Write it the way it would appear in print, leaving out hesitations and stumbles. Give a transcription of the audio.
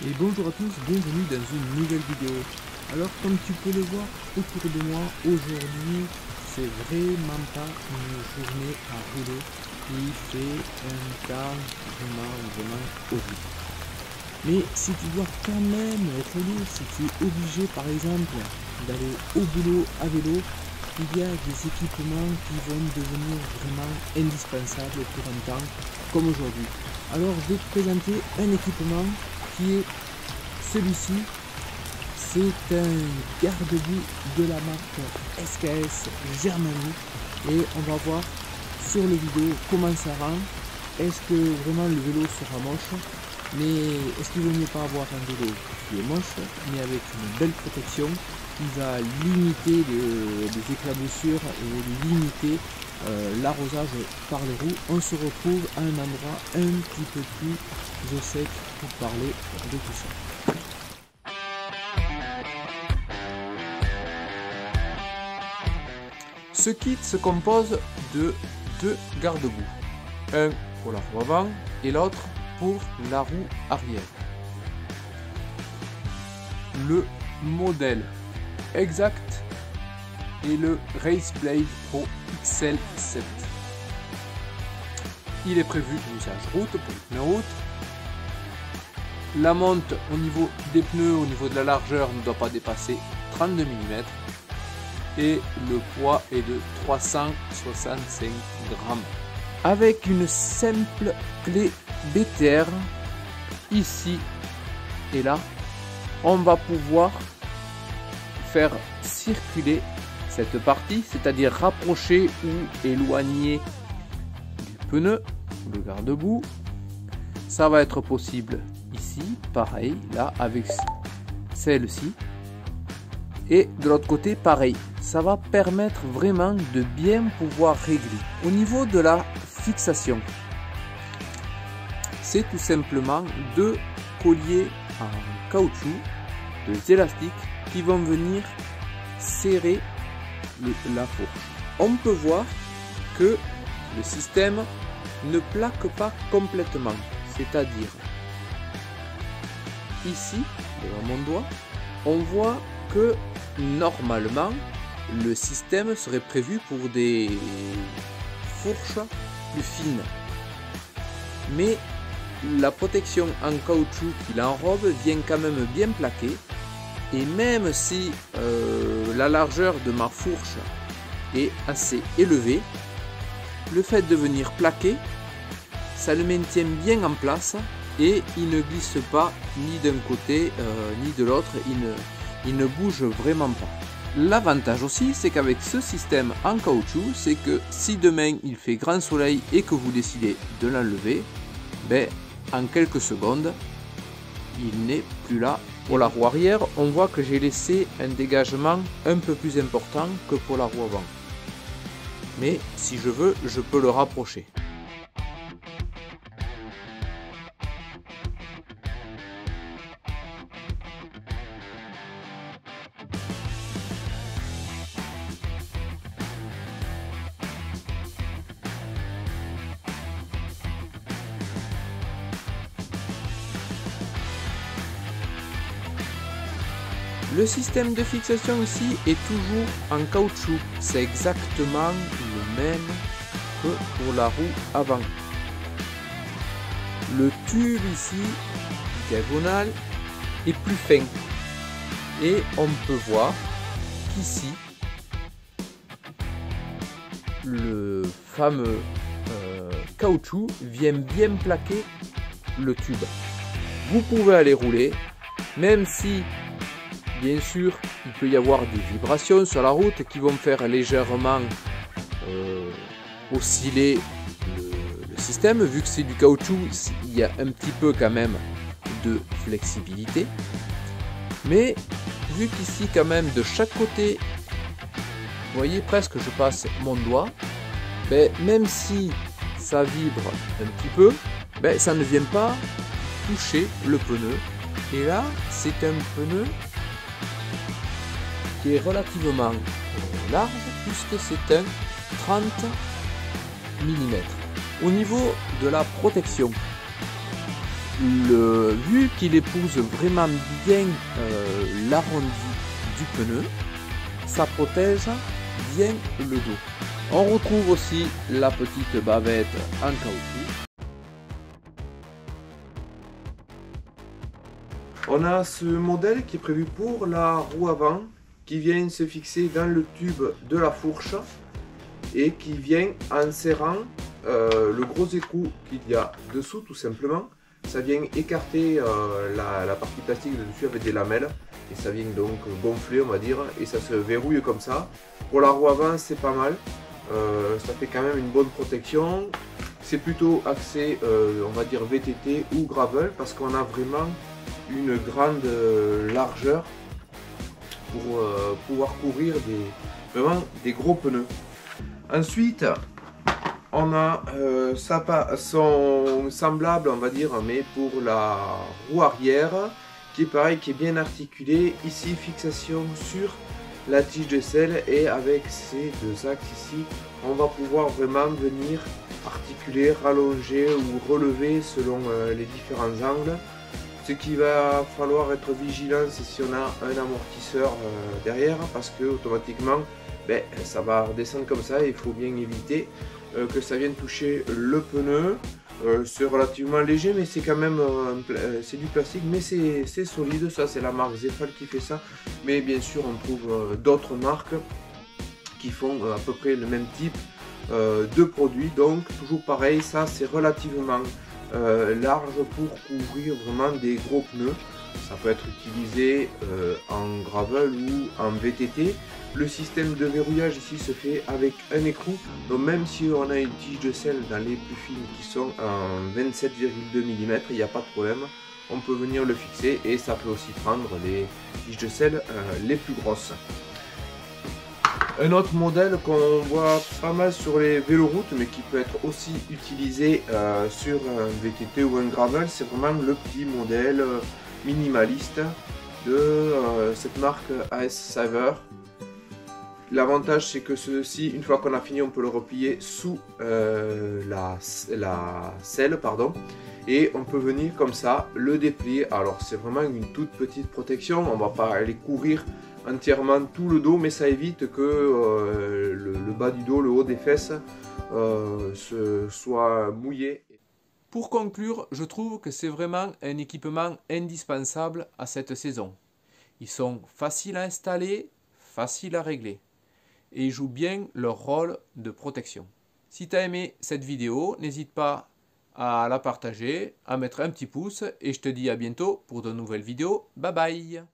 Et bonjour à tous, bienvenue dans une nouvelle vidéo. Alors comme tu peux le voir autour de moi, aujourd'hui c'est vraiment pas une journée à rouler. Il fait un temps vraiment horrible. Mais si tu dois quand même rouler, si tu es obligé par exemple d'aller au boulot à vélo, il y a des équipements qui vont devenir vraiment indispensables pour un temps comme aujourd'hui. Alors je vais te présenter un équipement qui est celui-ci. C'est un garde-boue de la marque SKS Germany et on va voir sur le vidéo comment ça rend. Est-ce que vraiment le vélo sera moche? Mais est-ce qu'il vaut mieux pas avoir un vélo qui est moche mais avec une belle protection qui va limiter les éclaboussures et limiter l'arrosage par les roues? On se retrouve à un endroit un petit peu plus au sec pour parler de tout ça. Ce kit se compose de deux garde-boue, un pour la roue avant et l'autre pour la roue arrière. Le modèle exact est le Raceblade Pro XL7. Il est prévu usage route pour les pneus route. La monte au niveau des pneus, au niveau de la largeur, ne doit pas dépasser 32 mm. Et le poids est de 365 grammes. Avec une simple clé BTR, ici et là, on va pouvoir faire circuler cette partie, c'est-à-dire rapprocher ou éloigner du pneu, le garde-boue. Ça va être possible ici, pareil, là avec celle-ci. Et de l'autre côté, pareil. Ça va permettre vraiment de bien pouvoir régler. Au niveau de la fixation, c'est tout simplement deux colliers en caoutchouc, deux élastiques qui vont venir serrer la fourche. On peut voir que le système ne plaque pas complètement, c'est-à-dire ici, devant mon doigt, on voit que normalement le système serait prévu pour des fourches plus fines, mais la protection en caoutchouc qui l'enrobe vient quand même bien plaquer, et même si la largeur de ma fourche est assez élevée, le fait de venir plaquer, ça le maintient bien en place et il ne glisse pas ni d'un côté ni de l'autre, il ne bouge vraiment pas. L'avantage aussi, c'est qu'avec ce système en caoutchouc, c'est que si demain il fait grand soleil et que vous décidez de l'enlever, ben, en quelques secondes, il n'est plus là. Pour la roue arrière, on voit que j'ai laissé un dégagement un peu plus important que pour la roue avant. Mais si je veux, je peux le rapprocher. Le système de fixation ici est toujours en caoutchouc. C'est exactement le même que pour la roue avant. Le tube ici, diagonal, est plus fin. Et on peut voir qu'ici, le fameux caoutchouc vient bien plaquer le tube. Vous pouvez aller rouler, même si bien sûr, il peut y avoir des vibrations sur la route qui vont faire légèrement osciller le système. Vu que c'est du caoutchouc, il y a un petit peu quand même de flexibilité. Mais vu qu'ici quand même de chaque côté, vous voyez presque je passe mon doigt, ben, même si ça vibre un petit peu, ben, ça ne vient pas toucher le pneu. Et là, c'est un pneu qui est relativement large puisque c'est un 30 mm. Au niveau de la protection, Vu qu'il épouse vraiment bien l'arrondi du pneu, ça protège bien le dos. On retrouve aussi la petite bavette en caoutchouc. On a ce modèle qui est prévu pour la roue avant, qui vient se fixer dans le tube de la fourche et qui vient en serrant le gros écrou qu'il y a dessous tout simplement. Ça vient écarter la partie plastique de dessus avec des lamelles et ça vient donc gonfler, on va dire, et ça se verrouille comme ça. Pour la roue avant, c'est pas mal, ça fait quand même une bonne protection. C'est plutôt axé, on va dire VTT ou gravel, parce qu'on a vraiment une grande largeur pour pouvoir courir vraiment des gros pneus. Ensuite, on a son semblable, on va dire, mais pour la roue arrière, qui est pareil, qui est bien articulé. Ici, fixation sur la tige de selle, et avec ces deux axes ici, on va pouvoir vraiment venir articuler, rallonger ou relever selon les différents angles. Ce qui va falloir être vigilant, c'est si on a un amortisseur derrière, parce que automatiquement ça va redescendre comme ça, et il faut bien éviter que ça vienne toucher le pneu. C'est relativement léger, mais c'est quand même c'est du plastique, mais c'est solide. Ça, c'est la marque Zefal qui fait ça, mais bien sûr on trouve d'autres marques qui font à peu près le même type de produit. Donc toujours pareil, ça c'est relativement large pour couvrir vraiment des gros pneus. Ça peut être utilisé en gravel ou en VTT. Le système de verrouillage ici se fait avec un écrou, donc même si on a une tige de selle dans les plus fines qui sont en 27,2 mm, il n'y a pas de problème, on peut venir le fixer, et ça peut aussi prendre les tiges de selle les plus grosses. Un autre modèle qu'on voit pas mal sur les véloroutes, mais qui peut être aussi utilisé sur un VTT ou un gravel, c'est vraiment le petit modèle minimaliste de cette marque AS Saver. L'avantage, c'est que ceci, une fois qu'on a fini, on peut le replier sous la selle, pardon, et on peut venir comme ça le déplier. Alors c'est vraiment une toute petite protection, on va pas aller couvrir entièrement tout le dos, mais ça évite que le bas du dos, le haut des fesses soit mouillé. Pour conclure, je trouve que c'est vraiment un équipement indispensable à cette saison. Ils sont faciles à installer, faciles à régler, et ils jouent bien leur rôle de protection. Si tu as aimé cette vidéo, n'hésite pas à la partager, à mettre un petit pouce, et je te dis à bientôt pour de nouvelles vidéos. Bye bye!